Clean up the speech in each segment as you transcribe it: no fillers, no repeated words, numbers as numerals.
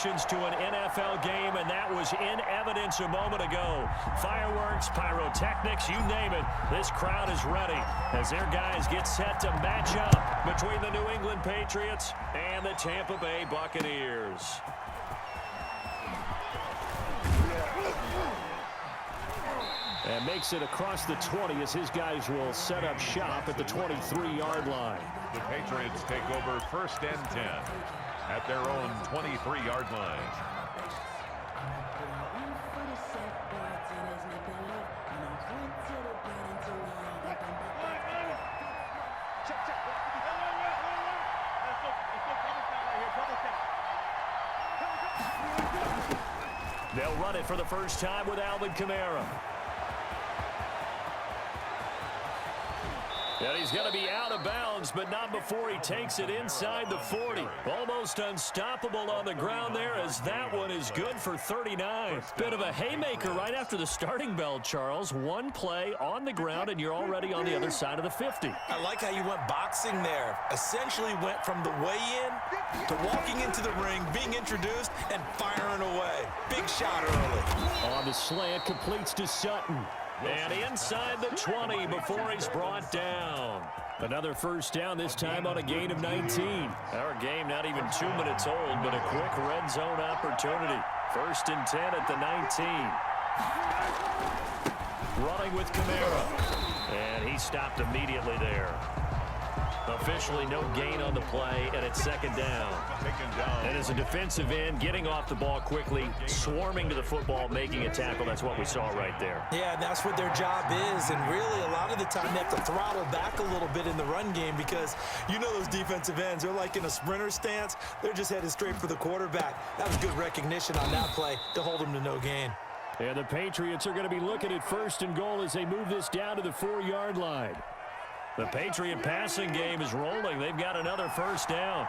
connections to an NFL game, and that was in evidence a moment ago. Fireworks, pyrotechnics, you name it. This crowd is ready as their guys get set to match up between the New England Patriots and the Tampa Bay Buccaneers. And makes it across the 20 as his guys will set up shop at the 23-yard line. The Patriots take over 1st and 10 at their own 23-yard line. They'll run it for the first time with Alvin Kamara. And he's going to be out of bounds, but not before he takes it inside the 40. Almost unstoppable on the ground there as that one is good for 39. Bit of a haymaker right after the starting bell, Charles. One play on the ground, and you're already on the other side of the 50. I like how you went boxing there. Essentially went from the weigh-in to walking into the ring, being introduced, and firing away. Big shot early. On the slant, completes to Sutton. And inside the 20 before he's brought down. Another first down, this time on a gain of 19. Our game not even 2 minutes old, but a quick red zone opportunity. 1st and 10 at the 19. Running with Kamara. And he stopped immediately there. Officially no gain on the play, and it's 2nd down. And as a defensive end, getting off the ball quickly, swarming to the football, making a tackle, that's what we saw right there. Yeah, and that's what their job is, and really a lot of the time they have to throttle back a little bit in the run game because you know those defensive ends, they're like in a sprinter stance. They're just headed straight for the quarterback. That was good recognition on that play to hold them to no gain. And the Patriots are going to be looking at 1st and goal as they move this down to the 4-yard line. The Patriot passing game is rolling. They've got another first down.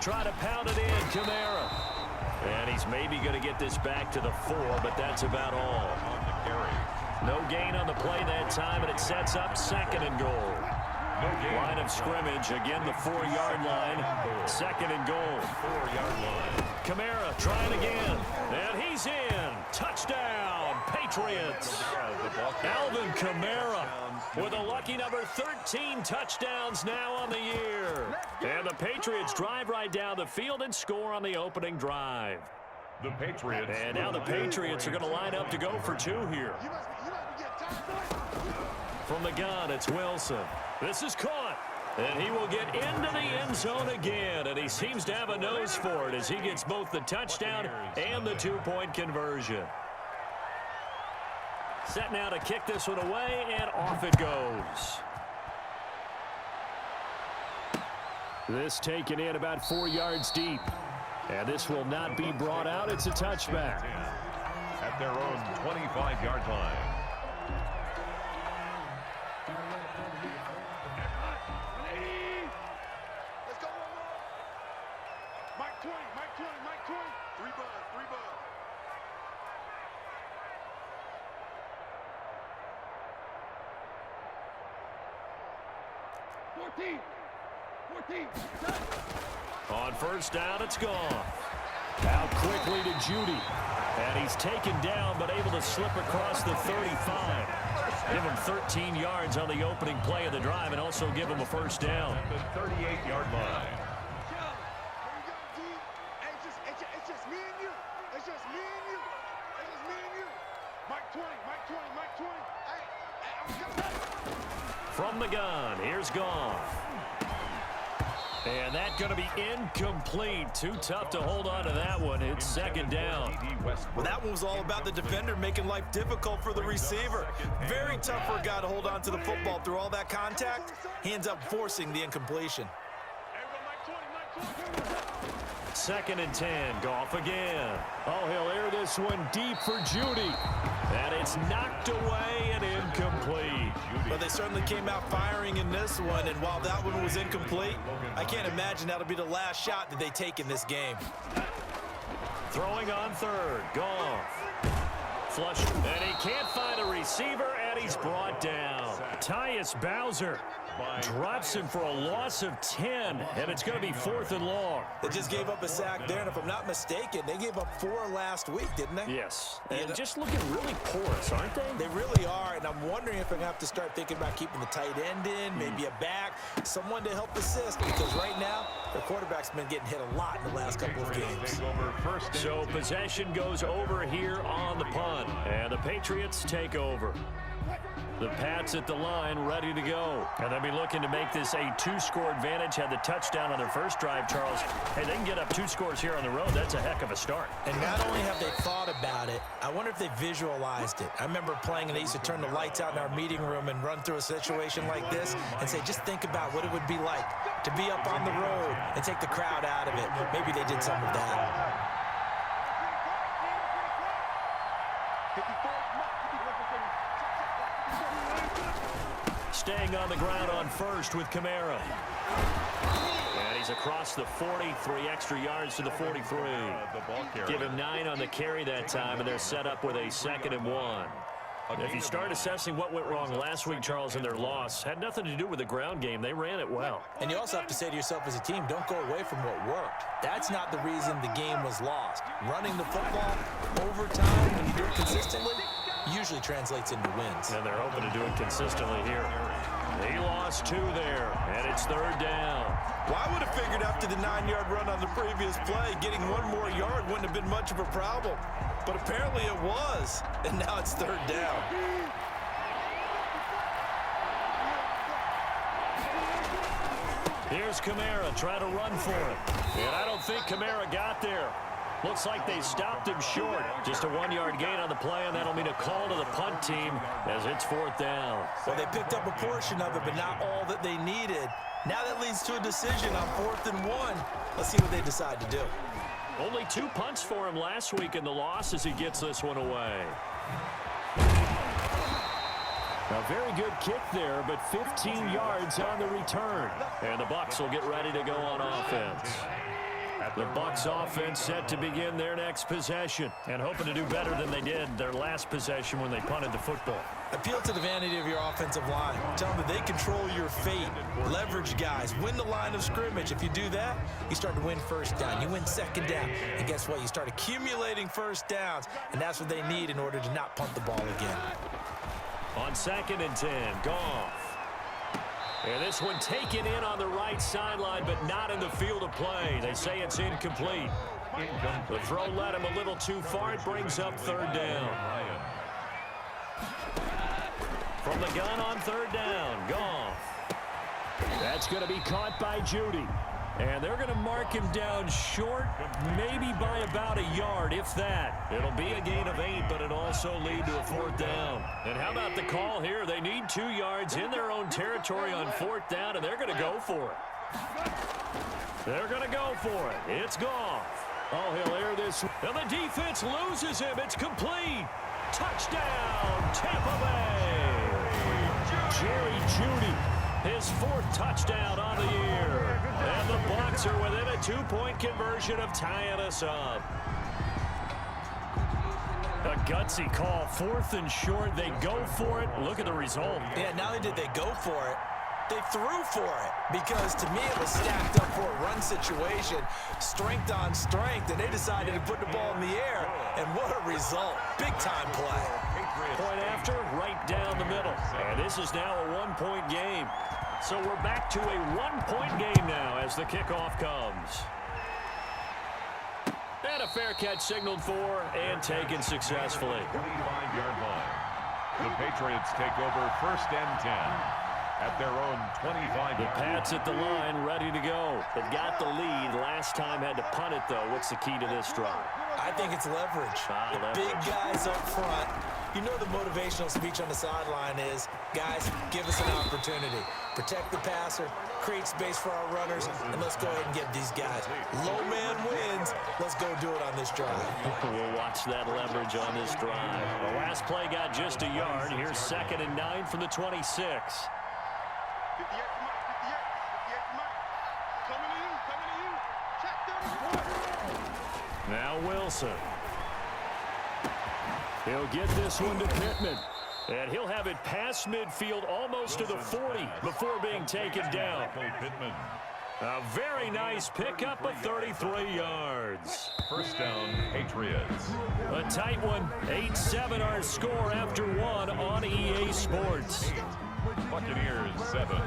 Try to pound it in, Kamara. And he's maybe going to get this back to the 4, but that's about all. No gain on the play that time, and it sets up 2nd and goal. Line of scrimmage, again the 4-yard line. 2nd and goal. 4-yard line. Kamara trying again, and he's in. Touchdown, Patriots. Alvin Kamara with a lucky number 13 touchdowns now on the year. And the Patriots drive right down the field and score on the opening drive. The Patriots. And now the Patriots are going to line up to go for 2 here. From the gun, it's Wilson. This is caught. And he will get into the end zone again. And he seems to have a nose for it as he gets both the touchdown and the 2-point conversion. Set now to kick this one away, and off it goes. This taken in about 4 yards deep. And this will not be brought out. It's a touchback. At their own 25-yard line. On first down, it's gone. Out quickly to Judy. And he's taken down, but able to slip across the 35. Give him 13 yards on the opening play of the drive and also give him a first down. At the 38-yard line. It's just me and you. It's just me and you. It's just me and you. Mike 20, Mike 20, Mike 20. From the gun, here's Goff. And that's going to be incomplete. Too tough to hold on to that one. It's 2nd down. Well, that one was all about the defender making life difficult for the receiver. Very tough for a guy to hold on to the football through all that contact. He ends up forcing the incompletion. 2nd and 10. Goff again. Oh, he'll air this one deep for Judy. And it's knocked away and incomplete. But they certainly came out firing in this one, and while that one was incomplete, I can't imagine that'll be the last shot that they take in this game. Throwing on 3rd. Goff. Flush. And he can't find a receiver, And he's brought down. Tyus Bowser drops him for a loss of 10, and it's going to be 4th and long. They just gave up a sack there, and if I'm not mistaken, they gave up 4 last week, didn't they? Yes, and just looking really porous, aren't they? They really are, and I'm wondering if I'm going to have to start thinking about keeping the tight end in, maybe a back, someone to help assist, because right now, their quarterback's been getting hit a lot in the last couple of games. So possession goes over here on the punt, and the Patriots take over. The Pats at the line, ready to go. And they'll be looking to make this a 2-score advantage. Had the touchdown on their first drive, Charles. Hey, they can get up 2 scores here on the road. That's a heck of a start. And not only have they thought about it, I wonder if they visualized it. I remember playing, and they used to turn the lights out in our meeting room and run through a situation like this and say, just think about what it would be like to be up on the road and take the crowd out of it. Maybe they did some of that. Staying on the ground on first with Kamara. And he's across the 40, 3 extra yards to the 43. Give him 9 on the carry that time, and they're set up with a 2nd and 1. If you start assessing what went wrong last week, Charles, in their loss, had nothing to do with the ground game. They ran it well. And you also have to say to yourself as a team, don't go away from what worked. That's not the reason the game was lost. Running the football overtime, when you do it consistently, usually translates into wins. And they're hoping to do it consistently here. He lost 2 there, and it's 3rd down. Well, I would have figured after the 9-yard run on the previous play, getting 1 more yard wouldn't have been much of a problem. But apparently it was, and now it's 3rd down. Here's Kamara trying to run for it. And I don't think Kamara got there. Looks like they stopped him short. Just a 1-yard gain on the play, and that'll mean a call to the punt team as it's 4th down. Well, they picked up a portion of it, but not all that they needed. Now that leads to a decision on 4th and 1. Let's see what they decide to do. Only 2 punts for him last week in the loss as he gets this one away. A very good kick there, but 15 yards on the return. And the Bucs will get ready to go on offense. The Bucs offense set to begin their next possession and hoping to do better than they did their last possession when they punted the football. Appeal to the vanity of your offensive line. Tell them that they control your fate. Leverage guys. Win the line of scrimmage. If you do that, you start to win 1st down. You win 2nd down. And guess what? You start accumulating 1st downs. And that's what they need in order to not punt the ball again. On 2nd and 10, Goff. And this one taken in on the right sideline, but not in the field of play. They say it's incomplete. The throw led him a little too far. It brings up 3rd down. From the gun on 3rd down, Goff. That's going to be caught by Judy. And they're going to mark him down short, maybe by about a yard, if that. It'll be a gain of 8, but it'll also lead to a 4th down. And how about the call here? They need 2 yards in their own territory on 4th down, and they're going to go for it. They're going to go for it. It's Goff. Oh, he'll air this. And the defense loses him. It's complete. Touchdown, Tampa Bay. Jerry Jeudy, his 4th touchdown on the year. And the Bucs are within a 2-point conversion of tying us up. A gutsy call, 4th and short. They go for it. Look at the result. Yeah, not only did they go for it, they threw for it, because to me it was stacked up for a run situation, strength on strength, and they decided to put the ball in the air, and what a result. Big-time play. Point after, right down the middle. And this is now a 1-point game. So we're back to a 1-point game now as the kickoff comes. And a fair catch signaled for and taken successfully. 25-yard line. The Patriots take over 1st and 10 at their own 25. The Pats at the line, ready to go. They've got the lead. Last time had to punt it, though. What's the key to this drive? I think it's leverage. The big guys up front. You know the motivational speech on the sideline is, guys, give us an opportunity. Protect the passer, create space for our runners, and let's go ahead and get these guys. Low man wins. Let's go do it on this drive. We'll watch that leverage on this drive. The last play got just a yard. Here's 2nd and 9 from the 26. Now Wilson. He'll get this one to Pittman. And he'll have it past midfield almost to the 40 before being taken down. A very nice pickup of 33 yards. First down, Patriots. A tight one. 8-7 our score after one on EA Sports. Buccaneers 7.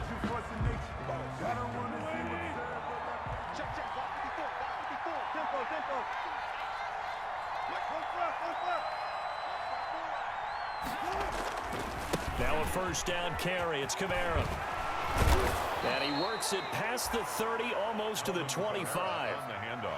Now a first down carry. It's Kamara. And he works it past the 30, almost to the 25.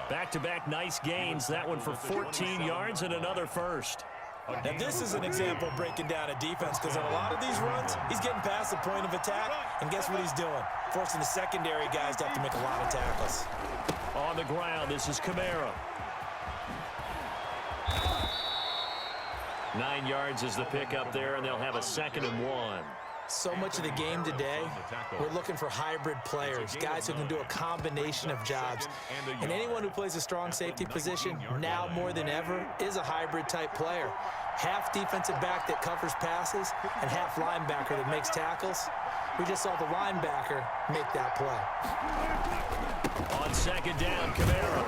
Back-to-back nice gains. That one for 14 yards and another first. Now, this is an example of breaking down a defense because on a lot of these runs, he's getting past the point of attack, and guess what he's doing? Forcing the secondary guys to have to make a lot of tackles. On the ground, this is Kamara. 9 yards is the pickup there, and they'll have a 2nd and 1. So much of the game today, we're looking for hybrid players, guys who can do a combination of jobs. And anyone who plays a strong safety position, now more than ever, is a hybrid type player. Half defensive back that covers passes and half linebacker that makes tackles. We just saw the linebacker make that play. On 2nd down, Kamara.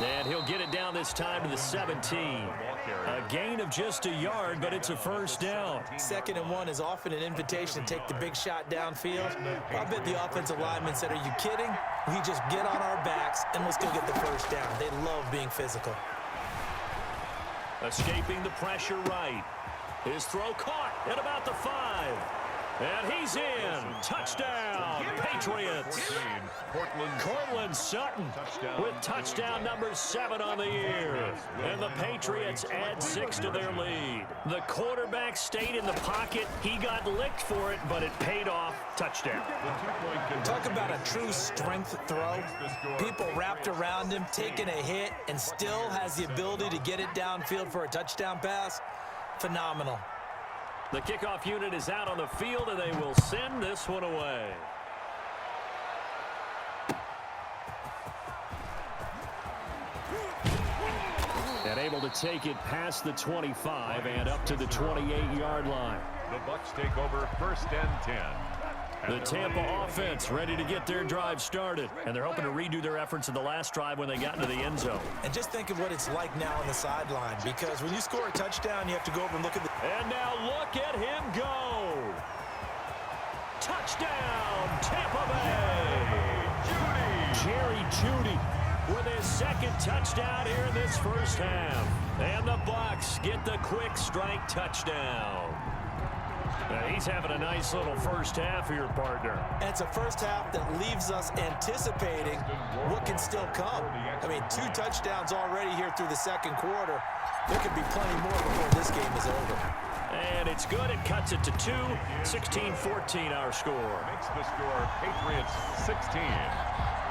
And he'll get it down this time to the 17. A gain of just a yard, but it's a first down. 2nd and 1 is often an invitation to take the big shot downfield. I bet the offensive lineman said, are you kidding? We just get on our backs and let's go get the first down. They love being physical. Escaping the pressure right. His throw caught at about the 5. And he's in. Touchdown, Patriots. Cortland Sutton with touchdown number 7 on the year. And the Patriots add 6 to their lead. The quarterback stayed in the pocket. He got licked for it, but it paid off. Touchdown. Talk about a true strength throw. People wrapped around him, taking a hit, and still has the ability to get it downfield for a touchdown pass. Phenomenal. The kickoff unit is out on the field, and they will send this one away. And able to take it past the 25 and up to the 28-yard line. The Bucs take over 1st and 10. The Tampa offense ready to get their drive started. And they're hoping to redo their efforts in the last drive when they got into the end zone. And just think of what it's like now on the sideline, because when you score a touchdown, you have to go over and look at the... And now look at him go. Touchdown, Tampa Bay. Jerry Jeudy with his 2nd touchdown here in this first half. And the Bucs get the quick strike touchdown. He's having a nice little first half here, partner. And it's a first half that leaves us anticipating what can still come. I mean, 2 touchdowns already here through the 2nd quarter. There could be plenty more before this game is over. And it's good. It cuts it to 2. 16-14 our score. Makes the score Patriots 16.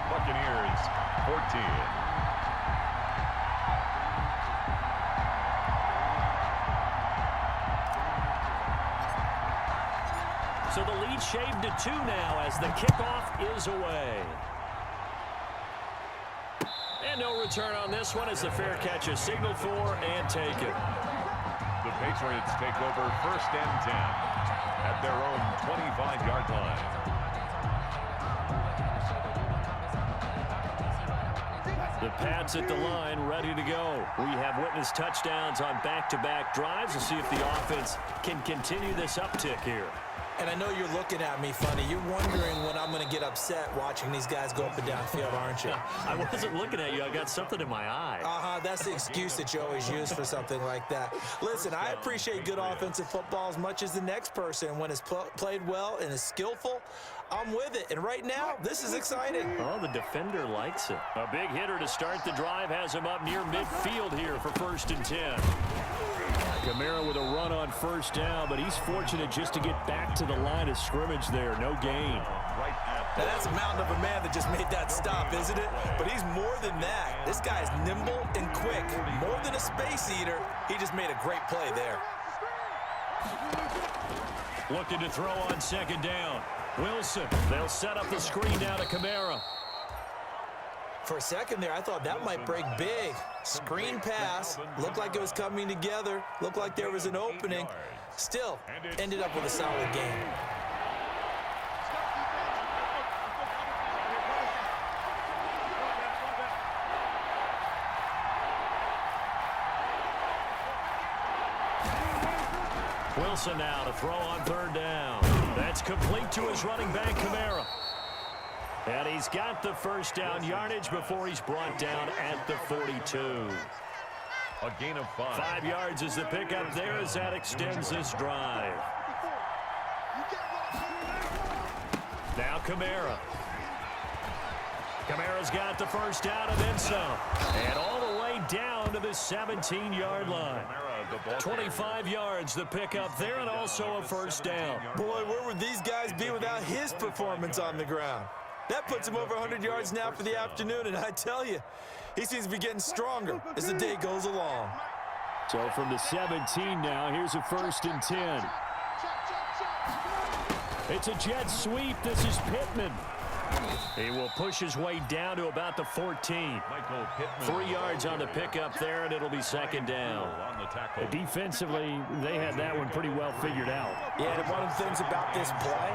Buccaneers 14. So the lead shaved to 2 now as the kickoff is away. And no return on this one as the fair catch is signaled for and taken. The Patriots take over 1st and 10 at their own 25-yard line. The Pats at the line, ready to go. We have witnessed touchdowns on back-to-back drives. We'll see if the offense can continue this uptick here. And I know you're looking at me funny. You're wondering when I'm going to get upset watching these guys go up and down field, aren't you? I wasn't looking at you. I got something in my eye. That's the excuse that you always use for something like that. Listen, I appreciate good offensive football as much as the next person. When it's played well and is skillful, I'm with it. And right now, this is exciting. Oh, the defender likes it. A big hitter to start the drive has him up near midfield here for 1st and 10. Kamara with a run on 1st down, but he's fortunate just to get back to the line of scrimmage there. No gain. Now, that's a mountain of a man that just made that stop, isn't it? But he's more than that. This guy's nimble and quick. More than a space eater, he just made a great play there. Looking to throw on 2nd down. Wilson, they'll set up the screen now to Kamara. For a second there, I thought that might break big. Screen pass. Looked like it was coming together. Looked like there was an opening. Still, ended up with a solid game. Wilson now to throw on third down. That's complete to his running back, Kamara. And he's got the first down yardage before he's brought down at the 42. A gain of 5. 5 yards is the pickup there as that extends this drive. Now Kamara. Kamara's got the first down and then some. And all the way down to the 17-yard line. 25 yards the pickup there and also a first down. Boy, where would these guys be without his performance on the ground? That puts him over 100 yards now for the afternoon, and I tell you, he seems to be getting stronger as the day goes along. So from the 17 now, here's a 1st and 10. It's a jet sweep. This is Pittman. He will push his way down to about the 14. 3 yards on the pickup there, and it'll be 2nd down. Defensively, they had that one pretty well figured out. Yeah, and one of the things about this play,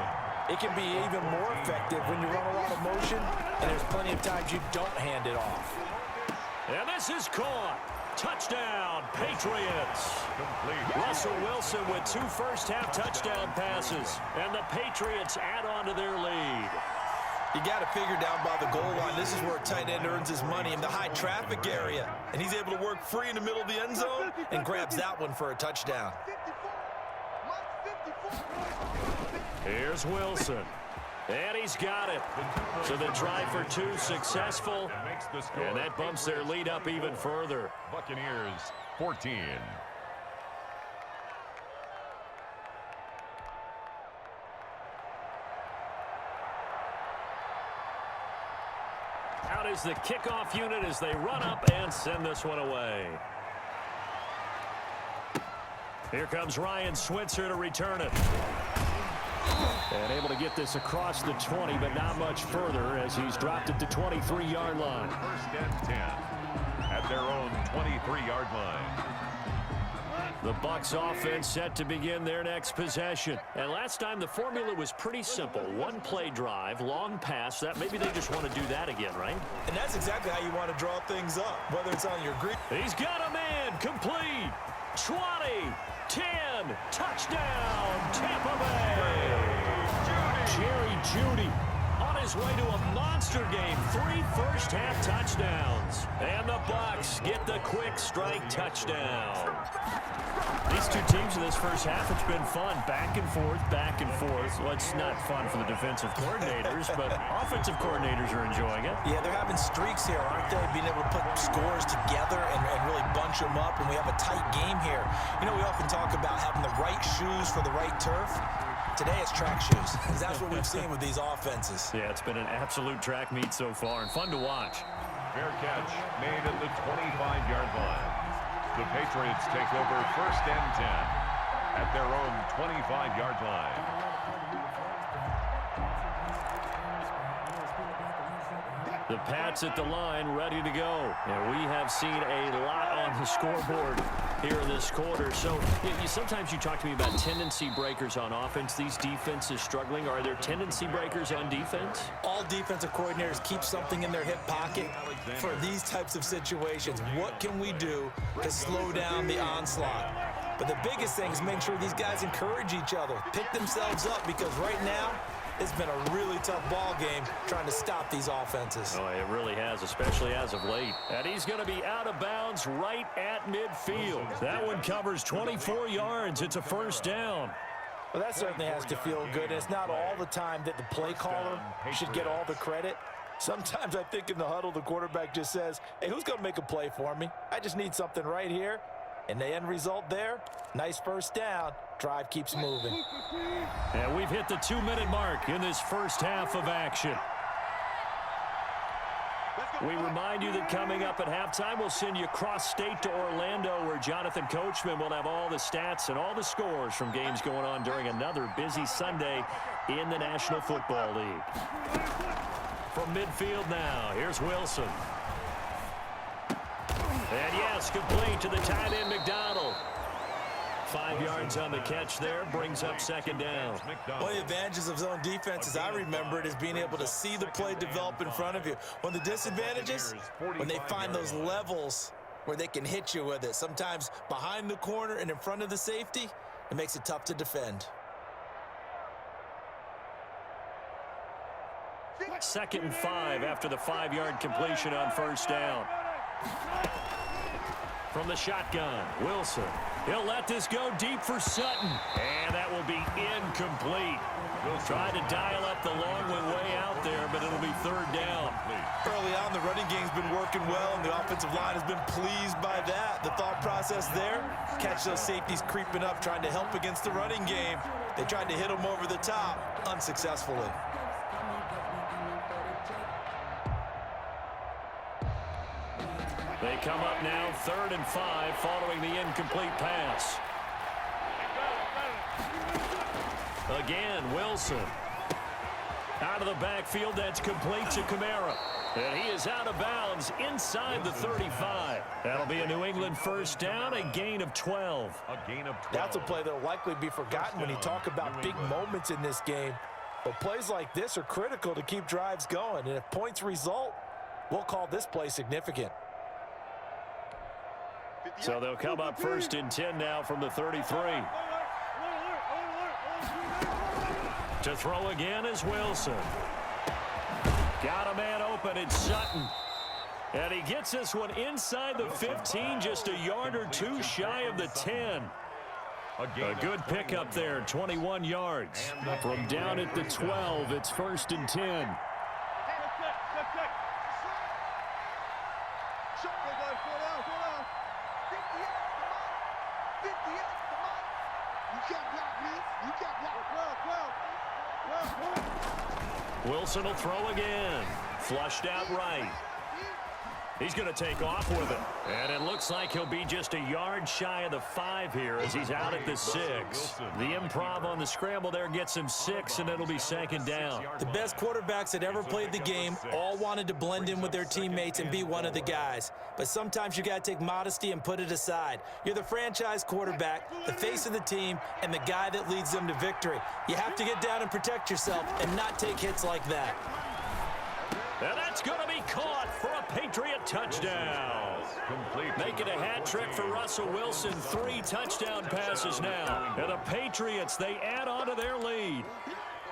it can be even more effective when you run a lot of motion, and there's plenty of times you don't hand it off. And this is caught. Touchdown, Patriots. Russell Wilson with 2 first-half touchdown passes, and the Patriots add on to their lead. You got to figure down by the goal line. This is where a tight end earns his money in the high traffic area. And he's able to work free in the middle of the end zone and grabs that one for a touchdown. Here's Wilson. And he's got it. So the try for 2 successful. And that bumps their lead up even further. Buccaneers 14. Out is the kickoff unit as they run up and send this one away. Here comes Ryan Switzer to return it. And able to get this across the 20, but not much further as he's dropped at the 23-yard line. 1st and 10 at their own 23-yard line. The Bucs offense set to begin their next possession. And last time the formula was pretty simple. 1-play drive, long pass. That maybe they just want to do that again, right? And that's exactly how you want to draw things up, whether it's on your green. He's got a man complete. 20, 10, touchdown, Tampa Bay. Jerry Jeudy on his way to a monster game. 3 first-half touchdowns. And the Bucs get the quick strike touchdown. These two teams in this first half, it's been fun. Back and forth, back and forth. Well, it's not fun for the defensive coordinators, but offensive coordinators are enjoying it. Yeah, they're having streaks here, aren't they? Being able to put scores together and really bunch them up, and we have a tight game here. You know, we often talk about having the right shoes for the right turf. Today it's track shoes, because that's what we've seen with these offenses. Yeah, it's been an absolute track meet so far, and fun to watch. Fair catch made at the 25-yard line. The Patriots take over 1st and 10 at their own 25-yard line. The Pats at the line, ready to go. And we have seen a lot on the scoreboard here in this quarter. So sometimes you talk to me about tendency breakers on offense. These defenses struggling. Are there tendency breakers on defense? All defensive coordinators keep something in their hip pocket for these types of situations. What can we do to slow down the onslaught? But the biggest thing is make sure these guys encourage each other, pick themselves up, because right now, it's been a really tough ball game trying to stop these offenses. Oh, it really has, especially as of late. And he's going to be out of bounds right at midfield. That one covers 24 yards. It's a 1st down. Well, that certainly has to feel good. It's not all the time that the play caller should get all the credit. Sometimes I think in the huddle, the quarterback just says, hey, who's going to make a play for me? I just need something right here. And the end result there, nice 1st down. Drive keeps moving. And we've hit the 2-minute mark in this first half of action. We remind you that coming up at halftime, we'll send you cross-state to Orlando, where Jonathan Coachman will have all the stats and all the scores from games going on during another busy Sunday in the National Football League. From midfield now, here's Wilson. And yes, complete to the tight end, McDonald. 5 yards on the catch there, brings up second down. One of the advantages of zone defense, as I remember it, is being able to see the play develop in front of you. One of the disadvantages, when they find those levels where they can hit you with it. Sometimes behind the corner and in front of the safety, it makes it tough to defend. 2nd and 5 after the 5-yard completion on first down. From the shotgun, Wilson. He'll let this go deep for Sutton. And that will be incomplete. Tried to dial up the long one way out there, but it'll be 3rd down. Early on, the running game's been working well, and the offensive line has been pleased by that. The thought process there, catch those safeties creeping up, trying to help against the running game. They tried to hit them over the top, unsuccessfully. They come up now 3rd and 5 following the incomplete pass. Again, Wilson. Out of the backfield, that's complete to Kamara. And he is out of bounds inside the 35. That'll be a New England first down, a gain of 12. That's a play that will likely be forgotten when you talk about big moments in this game. But plays like this are critical to keep drives going. And if points result, we'll call this play significant. So they'll come up 1st and 10 now from the 33. To throw again is Wilson. Got a man open, it's Sutton. And he gets this one inside the 15, just a yard or two shy of the 10. A good pickup there, 21 yards. From down at the 12, it's 1st and 10. Wilson will throw again. Flushed out right. He's going to take off with it. And it looks like he'll be just a yard shy of the 5 here as he's out at the 6. The improv on the scramble there gets him 6, and it'll be 2nd down. The best quarterbacks that ever played the game all wanted to blend in with their teammates and be one of the guys. But sometimes you got to take modesty and put it aside. You're the franchise quarterback, the face of the team, and the guy that leads them to victory. You have to get down and protect yourself and not take hits like that. And that's going to be caught for a Patriot touchdown. Making a hat trick for Russell Wilson. 3 touchdown passes now. And the Patriots, they add on to their lead.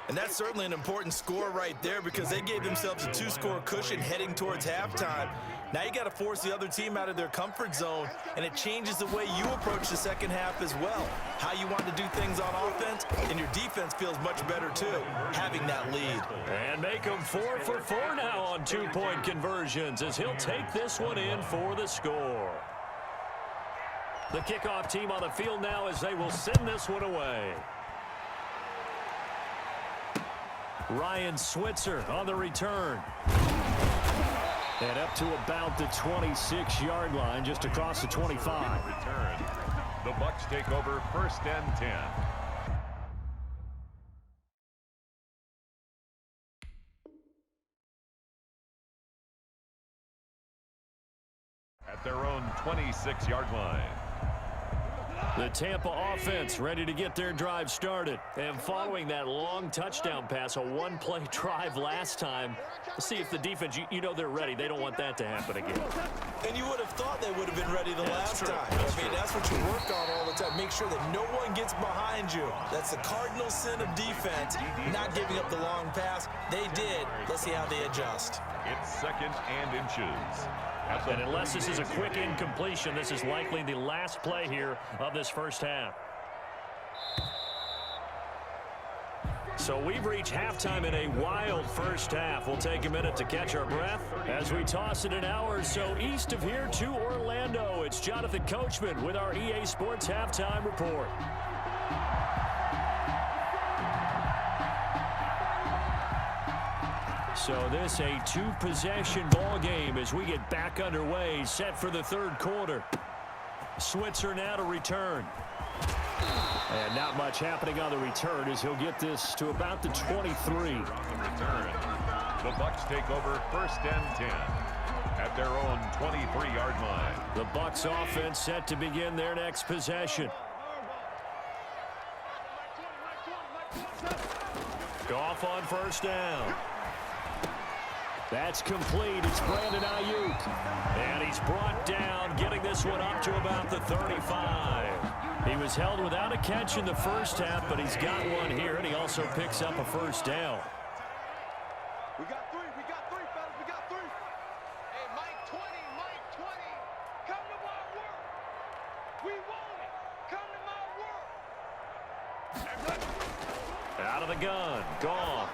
And that's certainly an important score right there because they gave themselves a 2-score cushion heading towards halftime. Now you got to force the other team out of their comfort zone, and it changes the way you approach the second half as well. How you want to do things on offense, and your defense feels much better too, having that lead. And make them 4 for 4 now on 2-point conversions as he'll take this one in for the score. The kickoff team on the field now as they will send this one away. Ryan Switzer on the return. And up to about the 26-yard line, just across the 25. Return. The Bucs take over 1st and 10. At their own 26-yard line. The Tampa offense ready to get their drive started. And following that long touchdown pass, a 1-play drive last time, let's see if the defense, you know they're ready. They don't want that to happen again. And you would have thought they would have been ready the last time. That's what you work on all the time. Make sure that no one gets behind you. That's the cardinal sin of defense, not giving up the long pass. They did. Let's see how they adjust. It's 2nd and inches. And unless this is a quick incompletion, this is likely the last play here of this first half. So we've reached halftime in a wild first half. We'll take a minute to catch our breath as we toss it an hour or so east of here to Orlando. It's Jonathan Coachman with our EA Sports Halftime Report. So this a 2-possession ball game as we get back underway, set for the 3rd quarter. Switzer now to return. And not much happening on the return as he'll get this to about the 23. The Bucs take over 1st and 10 at their own 23-yard line. The Bucs offense set to begin their next possession. Goff on first down. That's complete. It's Brandon Ayuk. And he's brought down, getting this one up to about the 35. He was held without a catch in the first half, but he's got one here, and he also picks up a first down. We got three, fellas, we got three. Hey, Mike 20, come to my work. We want it. Come to my work. Out of the gun, Goff.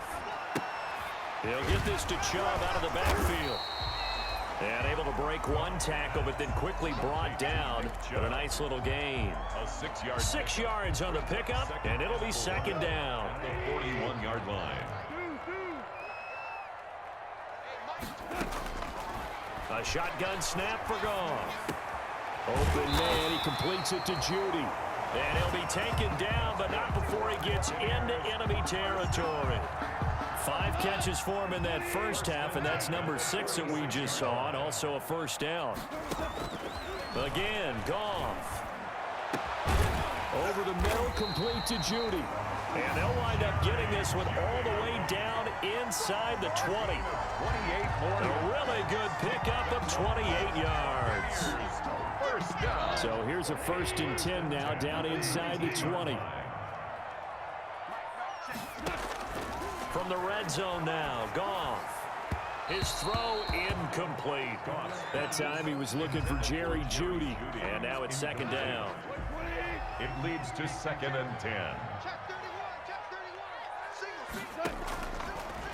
He'll get this to Chubb out of the backfield. And able to break one tackle, but then quickly brought down. But a nice little gain. 6 yards on the pickup, and it'll be second down. The 41-yard line. A shotgun snap for Goff. Open man, he completes it to Judy. And he'll be taken down, but not before he gets into enemy territory. 5 catches for him in that first half, and that's number 6 that we just saw, and also a first down. Again, Goff. Over the middle, complete to Judy. And they'll wind up getting this one all the way down inside the 20. A really good pickup of 28 yards. So here's a 1st and 10 now, down inside the 20. From the red zone now, Goff. His throw incomplete. That time he was looking for Jerry Jeudy, and now it's second down. It leads to 2nd and 10.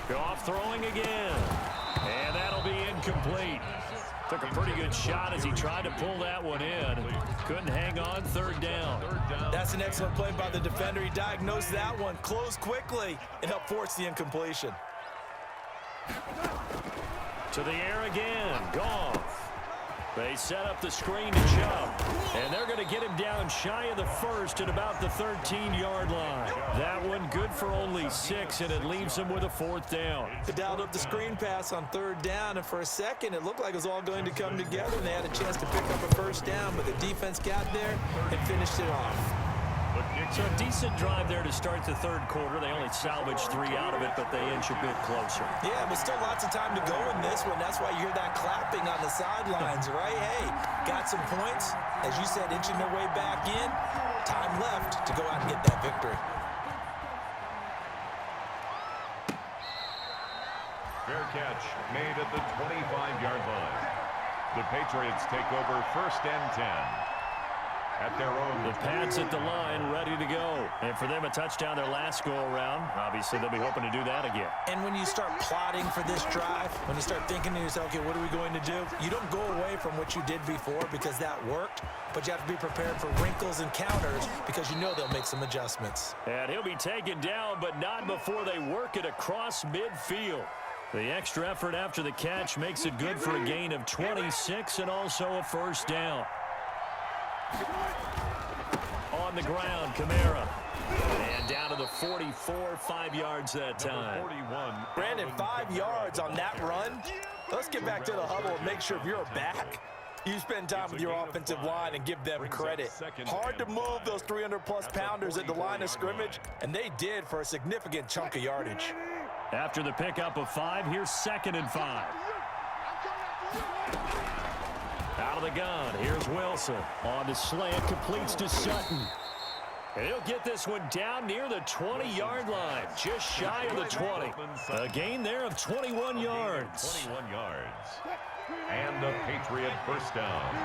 Goff throwing again, and that'll be incomplete. Took a pretty good shot as he tried to pull that one in. Couldn't hang on, 3rd down. That's an excellent play by the defender. He diagnosed that one, closed quickly, and helped force the incompletion. To the air again, Goff. They set up the screen to Chubb, and they're going to get him down shy of the 1st at about the 13-yard line. That one good for only 6, and it leaves him with a 4th down. They dialed up the screen pass on 3rd down, and for a second it looked like it was all going to come together, and they had a chance to pick up a 1st down, but the defense got there and finished it off. So a decent drive there to start the 3rd quarter. They only salvaged 3 out of it, but they inch a bit closer. Yeah, but still lots of time to go in this one. That's why you hear that clapping on the sidelines, right? Hey, got some points. As you said, inching their way back in. Time left to go out and get that victory. Fair catch made at the 25-yard line. The Patriots take over 1st and 10. At their own. The Pats at the line, ready to go. And for them, a touchdown their last go-around. Obviously, they'll be hoping to do that again. And when you start plotting for this drive, when you start thinking to yourself, okay, what are we going to do? You don't go away from what you did before because that worked, but you have to be prepared for wrinkles and counters because you know they'll make some adjustments. And he'll be taken down, but not before they work it across midfield. The extra effort after the catch makes it good for a gain of 26 and also a 1st down. On the ground, Kamara. And down to the 44, 5 yards that time. 41. Brandon, 5 yards on that run. Let's get back to the huddle and make sure you're back. You spend time with your offensive line and give them credit. Hard to move those 300-plus pounders at the line of scrimmage, and they did for a significant chunk of yardage. After the pickup of 5, here's 2nd and 5. Out of the gun, here's Wilson. On the slant, completes to Sutton. And he'll get this one down near the 20-yard line, just shy of the 20. A gain there of 21 yards. 21 yards. And a Patriot 1st down.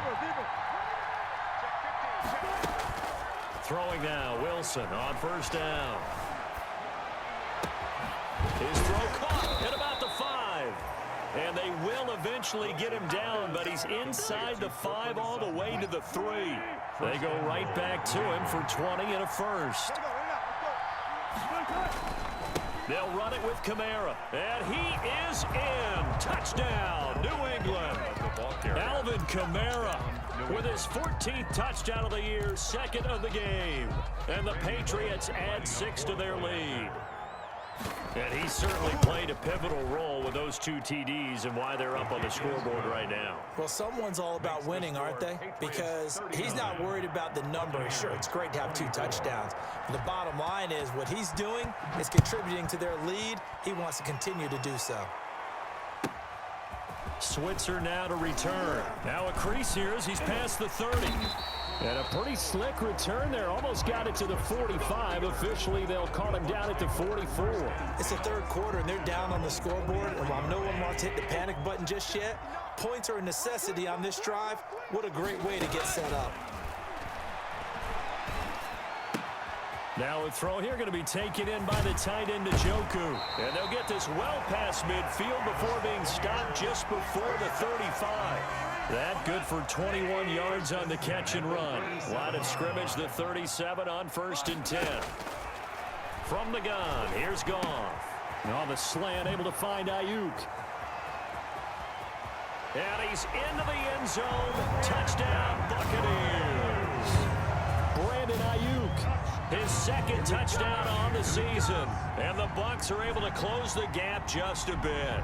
Throwing now, Wilson on 1st down. His throw caught at about the 5. And they will eventually get him down, but he's inside the 5 all the way to the 3. They go right back to him for 20 and a 1st. They'll run it with Kamara, and he is in. Touchdown, New England. Alvin Kamara with his 14th touchdown of the year, 2nd of the game. And the Patriots add 6 to their lead. And he certainly played a pivotal role with those 2 TDs and why they're up on the scoreboard right now. Well, someone's all about winning, aren't they? Because he's not worried about the number. Sure, it's great to have 2 touchdowns. But the bottom line is what he's doing is contributing to their lead. He wants to continue to do so. Switzer now to return. Now a crease here as he's past the 30. And a pretty slick return there. Almost got it to the 45. Officially, they'll call him down at the 44. It's the third quarter, and they're down on the scoreboard. And while no one wants to hit the panic button just yet, points are a necessity on this drive. What a great way to get set up. Now a throw here going to be taken in by the tight end Njoku. And they'll get this well past midfield before being stopped just before the 35. That good for 21 yards on the catch and run. Line of scrimmage, the 37 on 1st and 10. From the gun, here's Goff. On the slant, able to find Ayuk. And he's into the end zone. Touchdown, Buccaneers. Brandon Ayuk, his 2nd touchdown on the season. And the Bucs are able to close the gap just a bit.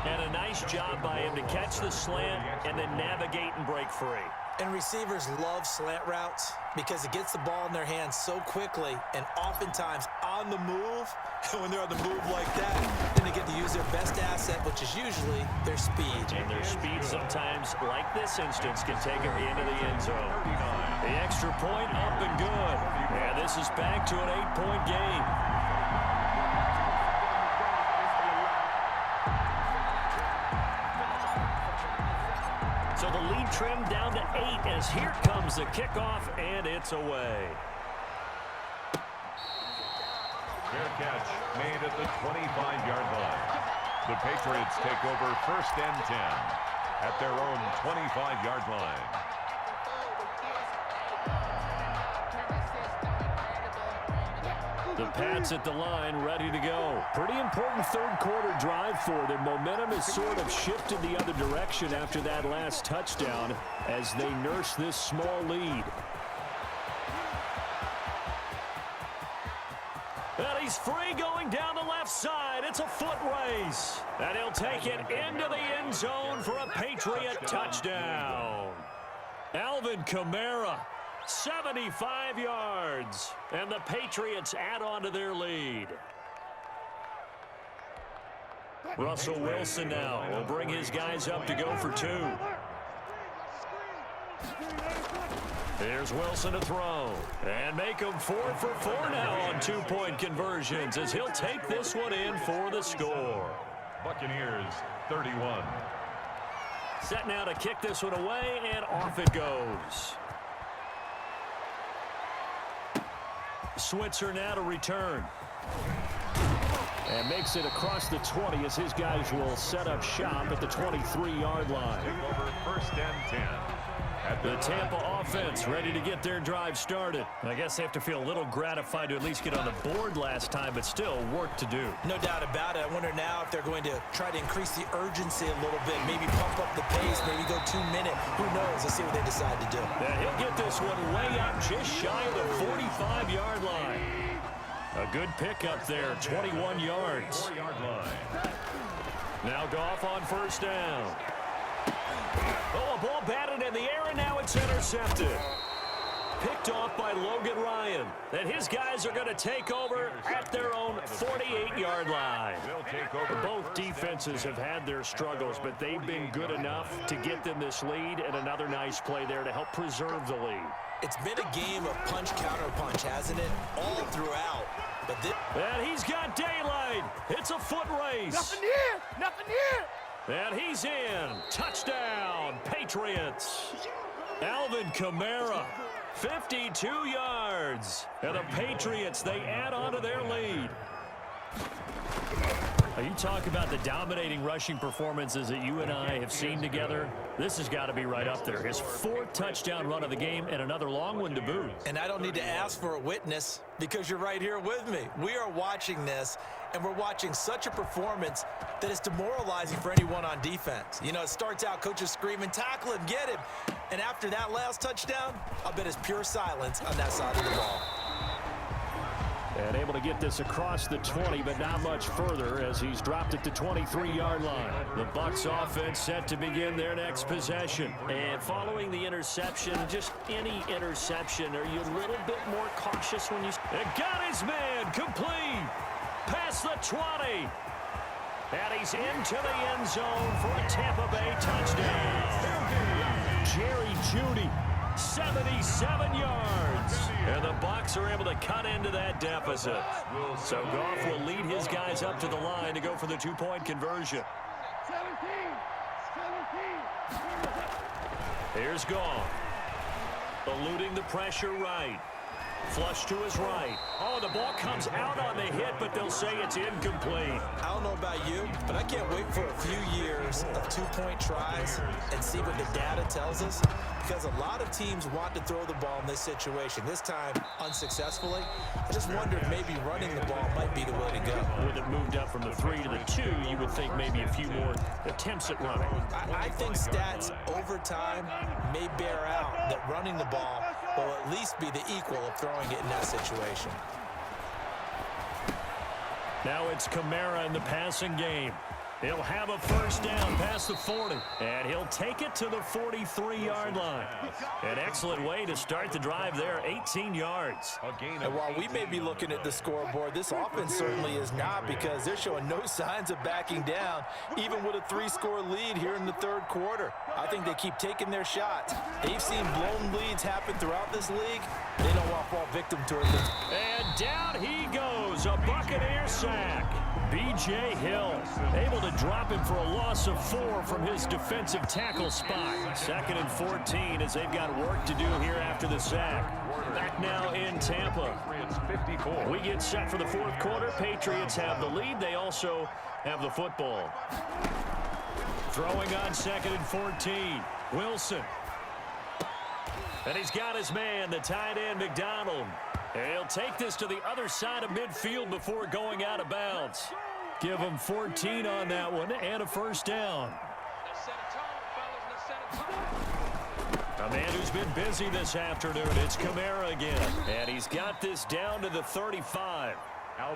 And a nice job by him to catch the slant and then navigate and break free. And receivers love slant routes because it gets the ball in their hands so quickly and oftentimes on the move. And when they're on the move like that, then they get to use their best asset, which is usually their speed. And their speed sometimes, like this instance, can take them into the end zone. The extra point up and good. And this is back to an 8-point game. So the lead trimmed down to 8 as here comes the kickoff, and it's away. Fair catch made at the 25-yard line. The Patriots take over 1st and 10 at their own 25-yard line. The Pats at the line, ready to go. Pretty important third quarter drive for them. Momentum has sort of shifted the other direction after that last touchdown as they nurse this small lead. And he's free going down the left side. It's a foot race. And he'll take it into the end zone for a Patriot touchdown. Alvin Kamara. 75 yards, and the Patriots add on to their lead. Russell Wilson now will bring his guys up to go for 2. Here's Wilson to throw, and make him 4 for 4 now on 2-point conversions as he'll take this one in for the score. Buccaneers 31. Set now to kick this one away, and off it goes. Switzer now to return. And makes it across the 20 as his guys will set up shop at the 23-yard line. Take over 1st and 10. The Tampa offense ready to get their drive started. I guess they have to feel a little gratified to at least get on the board last time, but still work to do. No doubt about it. I wonder now if they're going to try to increase the urgency a little bit, maybe pump up the pace, maybe go 2-minute. Who knows? Let's see what they decide to do. Yeah, he'll get this one way up just shy of the 45-yard line. A good pickup there, 21 yards. 4-yard line. Now Goff on 1st down. Oh, a ball batted in the air, and now it's intercepted. Picked off by Logan Ryan. And his guys are going to take over at their own 48-yard line. Both defenses have had their struggles, but they've been good enough to get them this lead, and another nice play there to help preserve the lead. It's been a game of punch-counter-punch, hasn't it? All throughout. But and he's got daylight. It's a foot race. Nothing here. Nothing here. And he's in. Touchdown, Patriots. Alvin Kamara, 52 yards. And the Patriots, they add on to their lead. Now, you talk about the dominating rushing performances that you and I have seen together. This has got to be right up there. His 4th touchdown run of the game and another long one to boot. And I don't need to ask for a witness because you're right here with me. We are watching this, and we're watching such a performance that is demoralizing for anyone on defense. You know, it starts out coaches screaming, tackle him, get him. And after that last touchdown, I'll bet it's pure silence on that side of the ball. And able to get this across the 20, but not much further as he's dropped it to 23-yard line. The Bucs offense set to begin their next possession. And following the interception, just any interception, are you a little bit more cautious when you... It got his man complete. Past the 20. And he's into the end zone for a Tampa Bay touchdown. Jerry Jeudy, 77 yards. And the Bucs are able to cut into that deficit. So Goff will lead his guys up to the line to go for the two-point conversion. Here's Goff. Eluding the pressure right. Flush to his right. Oh, the ball comes out on the hit, but they'll say it's incomplete. I don't know about you, but I can't wait for a few years of two-point tries and see what the data tells us, because a lot of teams want to throw the ball in this situation. This time, unsuccessfully. I just wonder if maybe running the ball might be the way to go. With it moved up from the 3 to the 2, you would think maybe a few more attempts at running. I think stats over time may bear out that running the ball will at least be the equal of throwing it in that situation. Now it's Kamara in the passing game. He'll have a first down past the 40, and he'll take it to the 43-yard line. An excellent way to start the drive there, 18 yards. And while we may be looking at the scoreboard, this offense certainly is not, because they're showing no signs of backing down, even with a 3-score lead here in the third quarter. I think they keep taking their shots. They've seen blown leads happen throughout this league. They don't want to fall victim to it. And down he goes, a Buccaneer sack. B.J. Hill able to drop him for a loss of 4 from his defensive tackle spot. 2nd and 14 as they've got work to do here after the sack. Back now in Tampa. We get set for the fourth quarter. Patriots have the lead. They also have the football. Throwing on 2nd and 14. Wilson. And he's got his man, the tight end, McDonald. And he'll take this to the other side of midfield before going out of bounds. Give him 14 on that one and a first down. A man who's been busy this afternoon, it's Kamara again. And he's got this down to the 35.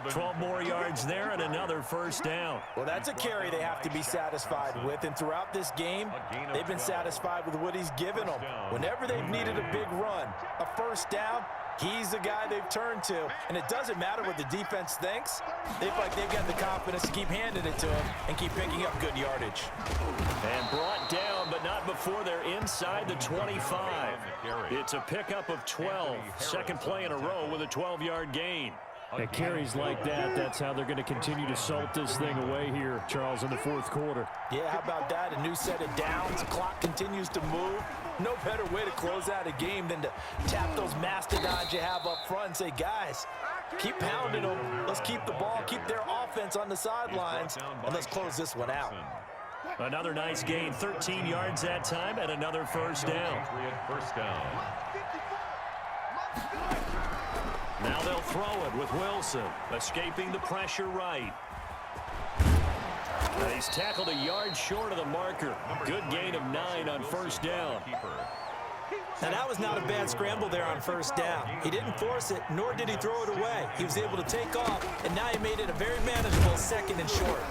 12 more yards there and another first down. Well, that's a carry they have to be satisfied with. And throughout this game, they've been satisfied with what he's given them. Whenever they've needed a big run, a first down, he's the guy they've turned to. And it doesn't matter what the defense thinks. They feel like they've got the confidence to keep handing it to him and keep picking up good yardage. And brought down, but not before they're inside the 25. It's a pickup of 12. Second play in a row with a 12-yard gain. And carries like that, that's how they're going to continue to salt this thing away here, Charles, in the fourth quarter. Yeah, how about that? A new set of downs. The clock continues to move. No better way to close out a game than to tap those mastodons you have up front and say, guys, keep pounding them. Let's keep the ball, keep their offense on the sidelines, and let's close this one out. Another nice gain, 13 yards that time, and another first down. Now they'll throw it with Wilson, escaping the pressure right. And he's tackled a yard short of the marker. Good gain of 9 on first down. Now that was not a bad scramble there on first down. He didn't force it, nor did he throw it away. He was able to take off, and now he made it a very manageable 2nd and short.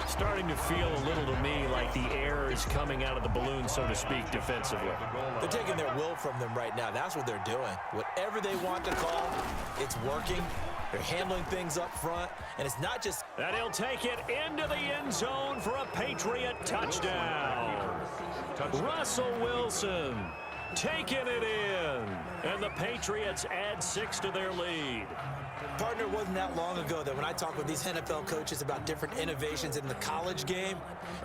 Starting to feel a little to me like the air is coming out of the balloon, so to speak, defensively. They're taking their will from them right now. That's what they're doing. Whatever they want to call, it's working. They're handling things up front, and it's not just... And he'll take it into the end zone for a Patriot touchdown. Russell Wilson taking it in, and the Patriots add 6 to their lead. Partner, it wasn't that long ago that when I talk with these NFL coaches about different innovations in the college game,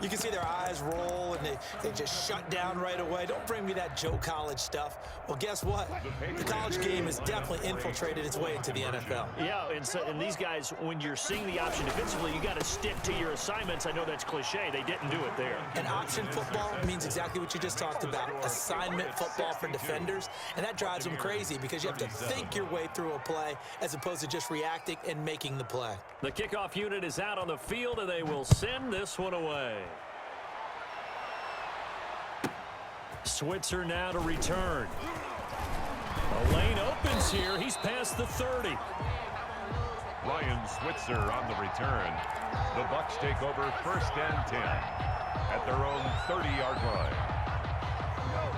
you can see their eyes roll and they just shut down right away. Don't bring me that Joe College stuff. Well, guess what? The college game has definitely infiltrated its way into the NFL. Yeah, and these guys, when you're seeing the option defensively, you got to stick to your assignments. I know that's cliche. They didn't do it there. And option football means exactly what you just talked about. Assignment football for defenders. And that drives them crazy because you have to think your way through a play as opposed to just reacting and making the play. The kickoff unit is out on the field, and they will send this one away. Switzer now to return. A lane open. weapons here. He's past the 30. Ryan Switzer on the return. The Bucs take over first and 10 at their own 30-yard line.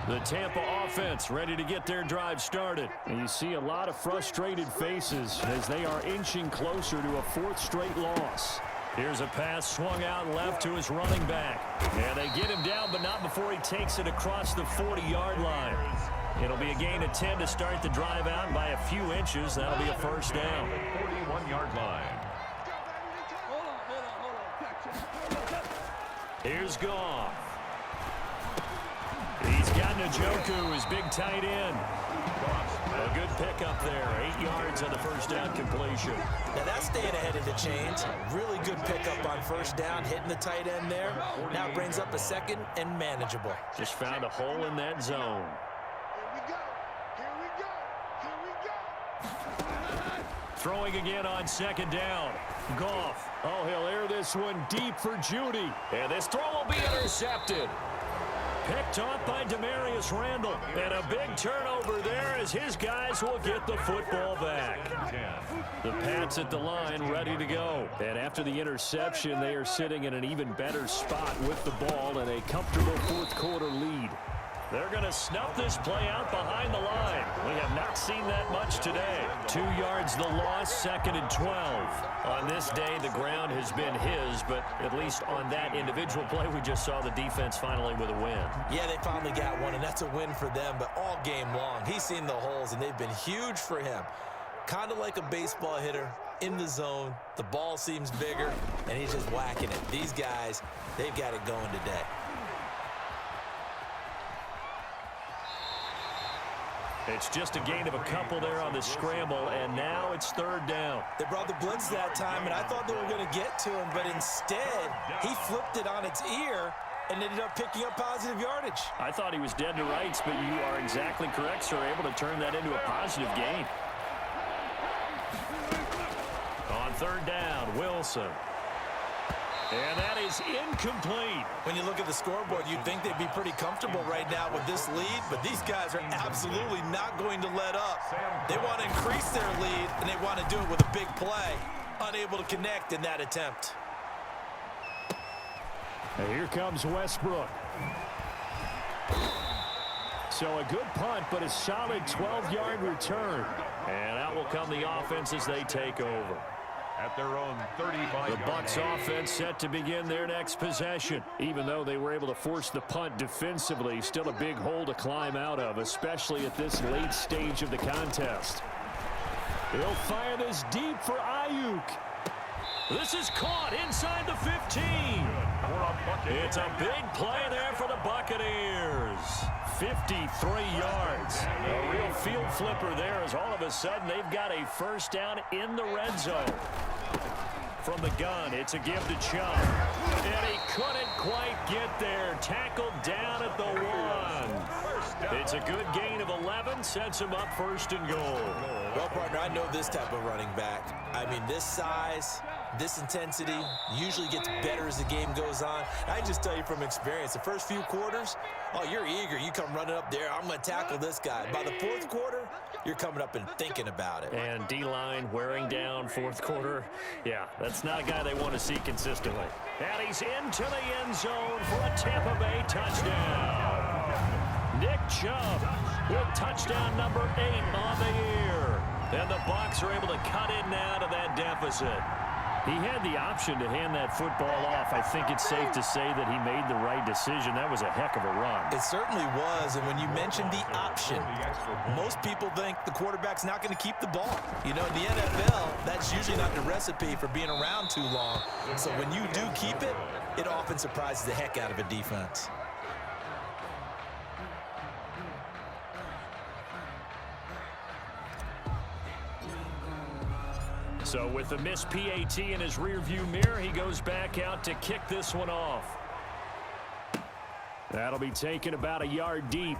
The Tampa offense ready to get their drive started. And you see a lot of frustrated faces as they are inching closer to a 4th straight loss. Here's a pass swung out left to his running back. And they get him down, but not before he takes it across the 40-yard line. It'll be a gain of 10 to start the drive out by a few inches. That'll be a first down. 41-yard line. Here's Goff. He's got Njoku, his big tight end. A good pickup there. 8 yards on the first down completion. Now that's staying ahead of the chains. Really good pickup on first down, hitting the tight end there. Now brings up a second and manageable. Just found a hole in that zone. Throwing again on second down. Goff. Oh, he'll air this one deep for Judy. And this throw will be intercepted. Picked off by Demarius Randall. And a big turnover there as his guys will get the football back. The Pats at the line ready to go. And after the interception, they are sitting in an even better spot with the ball and a comfortable 4th quarter lead. They're going to snuff this play out behind the line. We have not seen that much today. 2 yards the loss, 2nd and 12. On this day, the ground has been his, but at least on that individual play, we just saw the defense finally with a win. Yeah, they finally got one, and that's a win for them, but all game long, he's seen the holes, and they've been huge for him. Kind of like a baseball hitter in the zone. The ball seems bigger, and he's just whacking it. These guys, they've got it going today. It's just a gain of a couple there on the scramble, and now it's 3rd down. They brought the blitz that time, and I thought they were going to get to him, but instead, he flipped it on its ear and ended up picking up positive yardage. I thought he was dead to rights, but you are exactly correct, sir, able to turn that into a positive gain. On 3rd down, Wilson. And that is incomplete. When you look at the scoreboard, you'd think they'd be pretty comfortable right now with this lead, but these guys are absolutely not going to let up. They want to increase their lead, and they want to do it with a big play. Unable to connect in that attempt. And here comes Westbrook. So a good punt, but a solid 12-yard return. And out will come the offense as they take over. At their own 35-yard The Bucs offense set to begin their next possession. Even though they were able to force the punt defensively, still a big hole to climb out of, especially at this late stage of the contest. He'll fire this deep for Ayuk. This is caught inside the 15. It's a big play there for the Buccaneers. 53 yards. A real field flipper there as all of a sudden they've got a first down in the red zone. From the gun, it's a give to Chubb. And he couldn't quite get there. Tackled down at the 1. It's a good gain of 11. Sets him up 1st and goal. Well, partner, I know this type of running back. I mean, this size, this intensity usually gets better as the game goes on. I just tell you from experience, the first few quarters, oh, you're eager. You come running up there, I'm going to tackle this guy. By the 4th quarter, you're coming up and thinking about it. And D-line wearing down 4th quarter. Yeah, that's not a guy they want to see consistently. And he's into the end zone for a Tampa Bay touchdown. Nick Chubb with touchdown number 8 on the year. And the Bucs are able to cut in now to that deficit. He had the option to hand that football off. I think it's safe to say that he made the right decision. That was a heck of a run. It certainly was, and when you mentioned the option, most people think the quarterback's not going to keep the ball. You know, in the NFL, that's usually not the recipe for being around too long. So when you do keep it, it often surprises the heck out of a defense. So with the missed PAT in his rearview mirror, he goes back out to kick this one off. That'll be taken about a yard deep.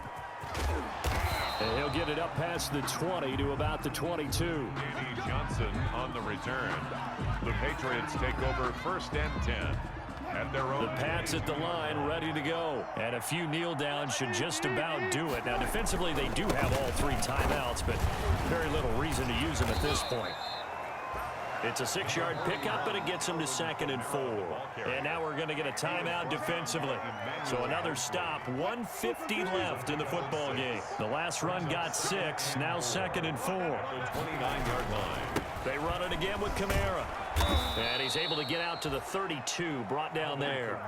And he'll get it up past the 20 to about the 22. Johnson on the return. The Patriots take over 1st and 10 at their own. The Pats at the line, ready to go. And a few kneel downs should just about do it. Now, defensively, they do have all 3 timeouts, but very little reason to use them at this point. It's a 6-yard pickup, but it gets them to 2nd and 4. And now we're going to get a timeout defensively. So another stop, 1:50 left in the football game. The last run got 6, now 2nd and 4. The 29-yard line. They run it again with Kamara. And he's able to get out to the 32, brought down there.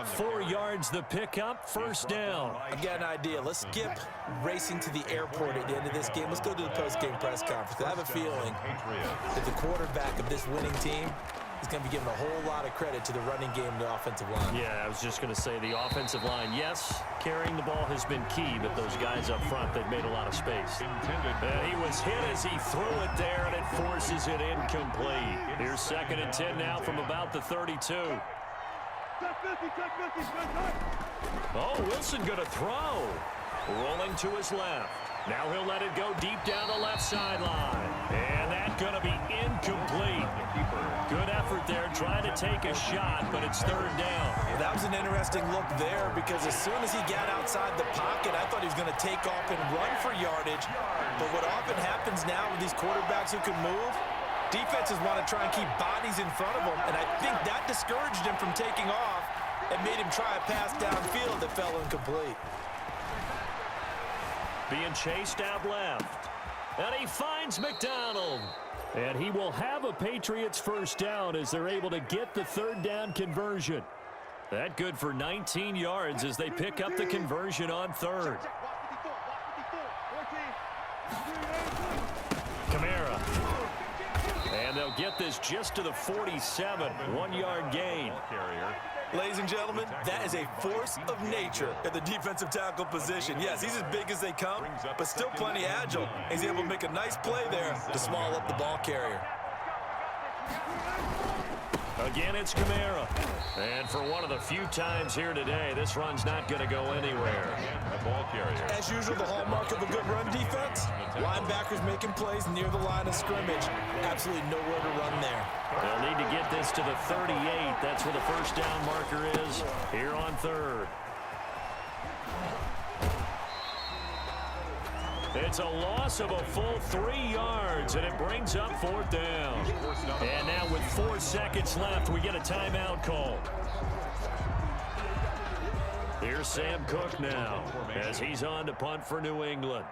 4 yards the pickup, first down. I've got an idea. Let's skip racing to the airport at the end of this game. Let's go to the post-game press conference. I have a feeling that the quarterback of this winning team is going to be giving a whole lot of credit to the running game and the offensive line. Yeah, I was just going to say the offensive line, yes, carrying the ball has been key, but those guys up front, they've made a lot of space. And he was hit as he threw it there, and it forces it incomplete. Here's 2nd and 10 now from about the 32. Oh, Wilson going to throw. Rolling to his left. Now he'll let it go deep down the left sideline. And that's going to be incomplete. Good effort there, trying to take a shot, but it's 3rd down. Well, that was an interesting look there because as soon as he got outside the pocket, I thought he was going to take off and run for yardage. But what often happens now with these quarterbacks who can move, defenses want to try and keep bodies in front of them, and I think that discouraged him from taking off and made him try a pass downfield that fell incomplete. Being chased out left. And he finds McDonald. And he will have a Patriots first down as they're able to get the 3rd down conversion. That good for 19 yards as they pick up the conversion on 3rd. Kamara. And they'll get this just to the 47. 1-yard gain. Ladies and gentlemen, that is a force of nature at the defensive tackle position. Yes, he's as big as they come, but still plenty agile. He's able to make a nice play there to small up the ball carrier. Again, it's Kamara. And for one of the few times here today, this run's not going to go anywhere. As usual, the hallmark of a good run defense, linebackers making plays near the line of scrimmage. Absolutely nowhere to run there. They'll need to get this to the 38. That's where the first down marker is here on 3rd. It's a loss of a full 3 yards, and it brings up 4th down. And now with 4 seconds left, we get a timeout call. Here's Sam Cook now as he's on to punt for New England.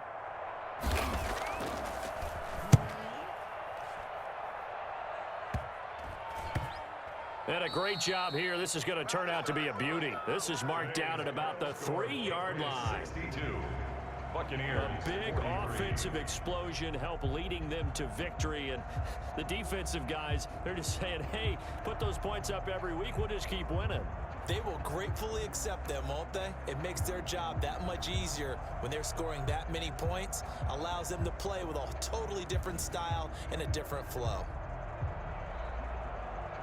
And a great job here. This is going to turn out to be a beauty. This is marked down at about the 3-yard line. Buccaneers. A big offensive explosion help leading them to victory. And the defensive guys, they're just saying, hey, put those points up every week. We'll just keep winning. They will gratefully accept them, won't they? It makes their job that much easier when they're scoring that many points. Allows them to play with a totally different style and a different flow.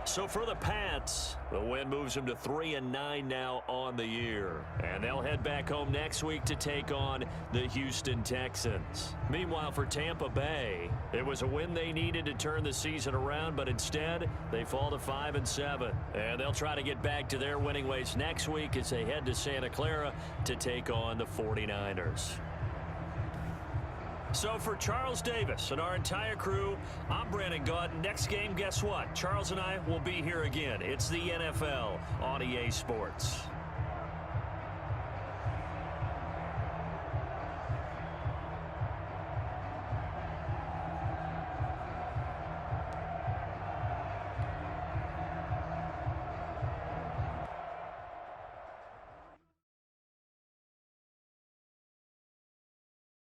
So for the Pats, the win moves them to 3-9 now on the year. And they'll head back home next week to take on the Houston Texans. Meanwhile, for Tampa Bay, it was a win they needed to turn the season around, but instead, they fall to 5-7. And they'll try to get back to their winning ways next week as they head to Santa Clara to take on the 49ers. So for Charles Davis and our entire crew, I'm Brandon Gaunt. Next game, guess what? Charles and I will be here again. It's the NFL on EA Sports.